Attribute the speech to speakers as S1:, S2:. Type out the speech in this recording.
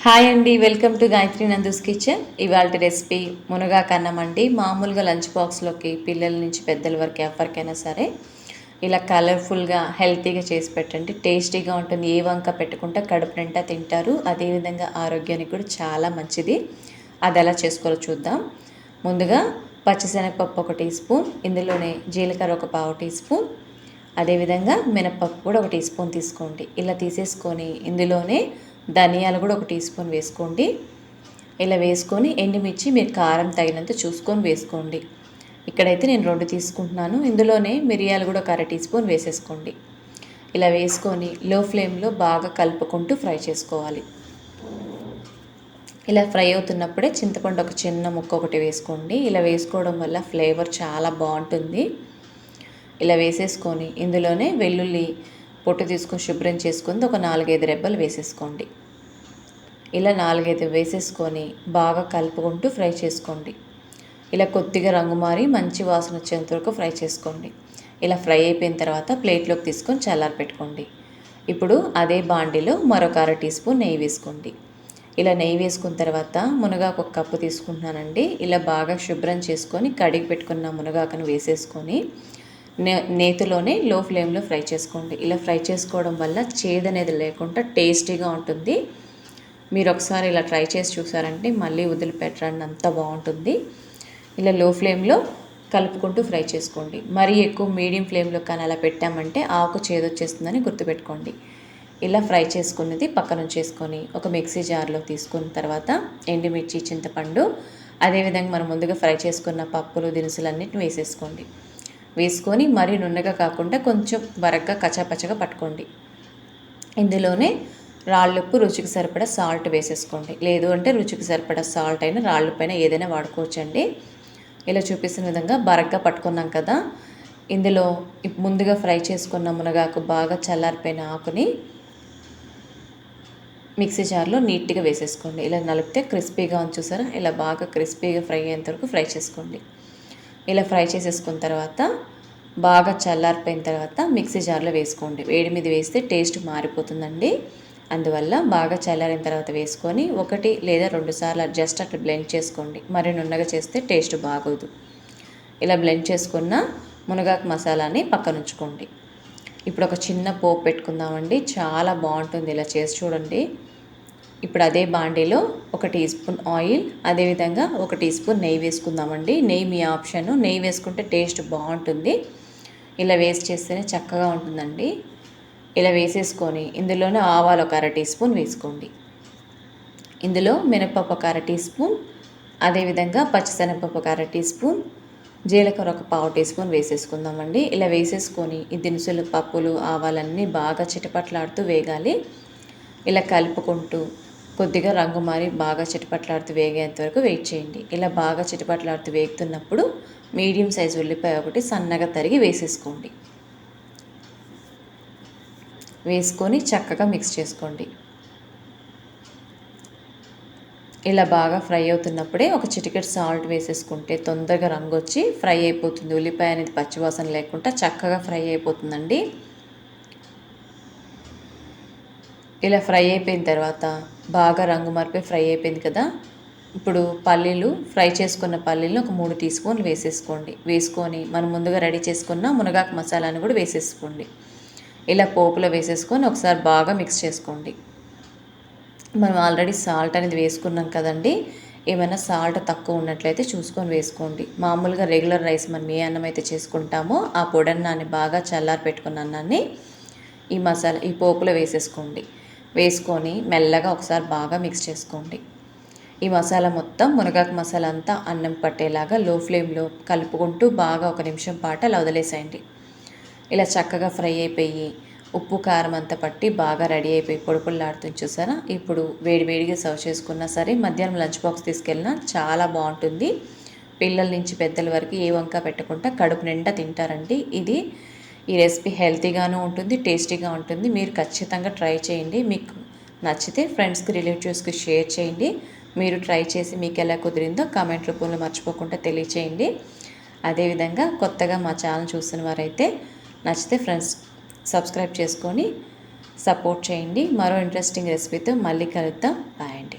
S1: Hi అండి, welcome to Gayatri Nandu's kitchen. ఇవాళ recipe మునగాకు అన్నం అండి. మామూలుగా లంచ్ బాక్స్లోకి పిల్లల నుంచి పెద్దల వరకు ఎవరికైనా సరే ఇలా కలర్ఫుల్గా హెల్తీగా చేసి పెట్టండి. టేస్టీగా ఉంటుంది. ఏ వంక పెట్టుకుంటే కడుపు నిండా తింటారు. అదేవిధంగా ఆరోగ్యానికి కూడా చాలా మంచిది. అది ఎలా చేసుకోవాలో చూద్దాం. ముందుగా పచ్చిశనగపప్పు 1 టీ స్పూన్, ఇందులోనే జీలకర్ర 1 పావు టీ స్పూన్, అదేవిధంగా మినపప్పు కూడా 1 టీ స్పూన్ తీసుకోండి. ఇలా తీసేసుకొని ఇందులోనే ధనియాలు కూడా 1 టీ స్పూన్ వేసుకోండి. ఇలా వేసుకొని ఎండుమిర్చి మీరు కారం తగినంత చూసుకొని వేసుకోండి. ఇక్కడైతే నేను 2 తీసుకుంటున్నాను. ఇందులోనే మిరియాలు కూడా 1 టీ స్పూన్ వేసేసుకోండి. ఇలా వేసుకొని లో ఫ్లేమ్లో బాగా కలుపుకుంటూ ఫ్రై చేసుకోవాలి. ఇలా ఫ్రై అవుతున్నప్పుడే చింతపండు ఒక చిన్న ముక్క ఒకటి వేసుకోండి. ఇలా వేసుకోవడం వల్ల ఫ్లేవర్ చాలా బాగుంటుంది. ఇలా వేసేసుకొని ఇందులోనే వెల్లుల్లి పొట్టు తీసుకొని శుభ్రం చేసుకొని ఒక 4-5 రెబ్బలు వేసేసుకోండి. ఇలా 4-5 వేసేసుకొని బాగా కలుపుకుంటూ ఫ్రై చేసుకోండి. ఇలా కొద్దిగా రంగు మారి మంచి వాసన వచ్చేంత వరకు ఫ్రై చేసుకోండి. ఇలా ఫ్రై అయిపోయిన తర్వాత ప్లేట్లోకి తీసుకొని చల్లారి పెట్టుకోండి. ఇప్పుడు అదే బాండిలో మరొక 1/2 టీ స్పూన్ నెయ్యి వేసుకోండి. ఇలా నెయ్యి వేసుకున్న తర్వాత మునగాకు 1 కప్పు తీసుకుంటున్నానండి. ఇలా బాగా శుభ్రం చేసుకొని కడిగి పెట్టుకున్న మునగాకును వేసేసుకొని నేతిలోనే లో ఫ్లేమ్లో ఫ్రై చేసుకోండి. ఇలా ఫ్రై చేసుకోవడం వల్ల చేదు అనేది లేకుండా టేస్టీగా ఉంటుంది. మీరు ఒకసారి ఇలా ట్రై చేసి చూసారంటే మళ్ళీ వదిలిపెట్టరండి, అంత బాగుంటుంది. ఇలా లో ఫ్లేమ్లో కలుపుకుంటూ ఫ్రై చేసుకోండి. మరీ ఎక్కువ మీడియం ఫ్లేమ్లో కానీ అలా పెట్టామంటే ఆకు చేదు వచ్చేస్తుందని గుర్తుపెట్టుకోండి. ఇలా ఫ్రై చేసుకున్నది పక్కన ఉంచేసుకొని ఒక మిక్సీ జార్లో తీసుకున్న తర్వాత ఎండుమిర్చి, చింతపండు, అదేవిధంగా మనం ముందుగా ఫ్రై చేసుకున్న పప్పులు దినుసులన్నిటిని వేసేసుకోండి. వేసుకొని మరీ నున్నగా కాకుండా కొంచెం బరగ్గా కచ్చాపచ్చగా పట్టుకోండి. ఇందులోనే రాళ్ళుప్పు, రుచికి సరిపడా సాల్ట్ వేసేసుకోండి. లేదు అంటే రుచికి సరిపడా సాల్ట్ అయినా రాళ్ళు పైన ఏదైనా వాడుకోవచ్చండి. ఇలా చూపిస్తున్న విధంగా బరగ్గా పట్టుకున్నాం కదా, ఇందులో ముందుగా ఫ్రై చేసుకున్న మునగాకు బాగా చల్లారిపోయిన ఆకుని మిక్సీ జార్లో నీట్గా వేసేసుకోండి. ఇలా నలిపితే క్రిస్పీగా ఉంది చూసారా, ఇలా బాగా క్రిస్పీగా ఫ్రై అయ్యేంత వరకు ఫ్రై చేసుకోండి. ఇలా ఫ్రై చేసేసుకున్న తర్వాత బాగా చల్లారిపోయిన తర్వాత మిక్సీ జార్లో వేసుకోండి. వేడి మీద వేస్తే టేస్ట్ మారిపోతుందండి. అందువల్ల బాగా చల్లారిన తర్వాత వేసుకొని 1 లేదా 2 సార్లు జస్ట్ అట్లా బ్లెండ్ చేసుకోండి. మరి నున్నగా చేస్తే టేస్ట్ బాగోదు. ఇలా బ్లెండ్ చేసుకున్న మునగాకు మసాలాని పక్కన ఉంచుకోండి. ఇప్పుడు ఒక చిన్న పోపు పెట్టుకుందామండి. చాలా బాగుంటుంది, ఇలా చేసి చూడండి. ఇప్పుడు అదే బాండీలో 1 టీ స్పూన్ ఆయిల్, అదేవిధంగా 1 టీ స్పూన్ నెయ్యి వేసుకుందామండి. నెయ్యి మీ ఆప్షన్, నెయ్యి వేసుకుంటే టేస్ట్ బాగుంటుంది. ఇలా వేస్ట్ చేస్తేనే చక్కగా ఉంటుందండి. ఇలా వేసేసుకొని ఇందులోనే ఆవాలు 1 టీ స్పూన్ వేసుకోండి. ఇందులో మినపప్పు 1 టీ స్పూన్, అదేవిధంగా పచ్చిశనగపప్పు 1 టీ స్పూన్, జీలకర్ర 1 పావు టీ స్పూన్ వేసేసుకుందామండి. ఇలా వేసేసుకొని ఈ దినుసులు, పప్పులు, ఆవాలన్నీ బాగా చిటపట్లాడుతూ వేగాలి. ఇలా కలుపుకుంటూ కొద్దిగా రంగు మారి బాగా చిటపట్లాడుతూ వేగేంత వరకు వెయిట్ చేయండి. ఇలా బాగా చిటపట్లాడుతూ వేగుతున్నప్పుడు మీడియం సైజు ఉల్లిపాయ 1 సన్నగా తరిగి వేసేసుకోండి. వేసుకొని చక్కగా మిక్స్ చేసుకోండి. ఇలా బాగా ఫ్రై అవుతున్నప్పుడే ఒక చిటికెడు సాల్ట్ వేసేసుకుంటే తొందరగా రంగు వచ్చి ఫ్రై అయిపోతుంది. ఉల్లిపాయ అనేది పచ్చివాసన లేకుండా చక్కగా ఫ్రై అయిపోతుందండి. ఇలా ఫ్రై అయిపోయిన తర్వాత బాగా రంగు మారిపోయి ఫ్రై అయిపోయింది కదా, ఇప్పుడు పల్లీలు, ఫ్రై చేసుకున్న పల్లీలను ఒక 3 టీ స్పూన్లు వేసేసుకోండి. వేసుకొని మనం ముందుగా రెడీ చేసుకున్న మునగాకు మసాలాను కూడా వేసేసుకోండి. ఇలా పోపులో వేసేసుకొని ఒకసారి బాగా మిక్స్ చేసుకోండి. మనం ఆల్రెడీ సాల్ట్ అనేది వేసుకున్నాం కదండి, ఏమైనా సాల్ట్ తక్కువ ఉన్నట్లయితే చూసుకొని వేసుకోండి. మామూలుగా రెగ్యులర్ రైస్ మనం ఏ అన్నం అయితే చేసుకుంటామో ఆ పొడన్నాన్ని బాగా చల్లారి పెట్టుకున్న అన్నాన్ని ఈ పోపులో వేసేసుకోండి. వేసుకొని మెల్లగా ఒకసారి బాగా మిక్స్ చేసుకోండి. ఈ మసాలా మొత్తం మునగాకు మసాలా అంతా అన్నం పట్టేలాగా లో ఫ్లేమ్లో కలుపుకుంటూ బాగా 1 నిమిషం పాటు అలా వదిలేసేయండి. ఇలా చక్కగా ఫ్రై అయిపోయి ఉప్పు కారం అంతా పట్టి బాగా రెడీ అయిపోయి పొడిపొడిలాడుతుంది చూసారా. ఇప్పుడు వేడివేడిగా సర్వ్ చేసుకున్నా సరే, మధ్యాహ్నం లంచ్ బాక్స్ తీసుకెళ్ళినా చాలా బాగుంటుంది. పిల్లల నుంచి పెద్దల వరకు ఏ వంక పెట్టకుండా కడుపు నిండా తింటారండి. ఈ రెసిపీ హెల్తీగాను ఉంటుంది, టేస్టీగా ఉంటుంది. మీరు ఖచ్చితంగా ట్రై చేయండి. మీకు నచ్చితే ఫ్రెండ్స్కి, రిలేటివ్స్కి షేర్ చేయండి. మీరు ట్రై చేసి మీకు ఎలా కుదిరిందో కామెంట్ రూపంలో మర్చిపోకుండా తెలియచేయండి. అదేవిధంగా కొత్తగా మా ఛానల్ చూస్తున్న వారైతే నచ్చితే ఫ్రెండ్స్ సబ్స్క్రైబ్ చేసుకొని సపోర్ట్ చేయండి. మరో ఇంట్రెస్టింగ్ రెసిపీతో మళ్ళీ కలుద్దాం. బాయ్ అండి.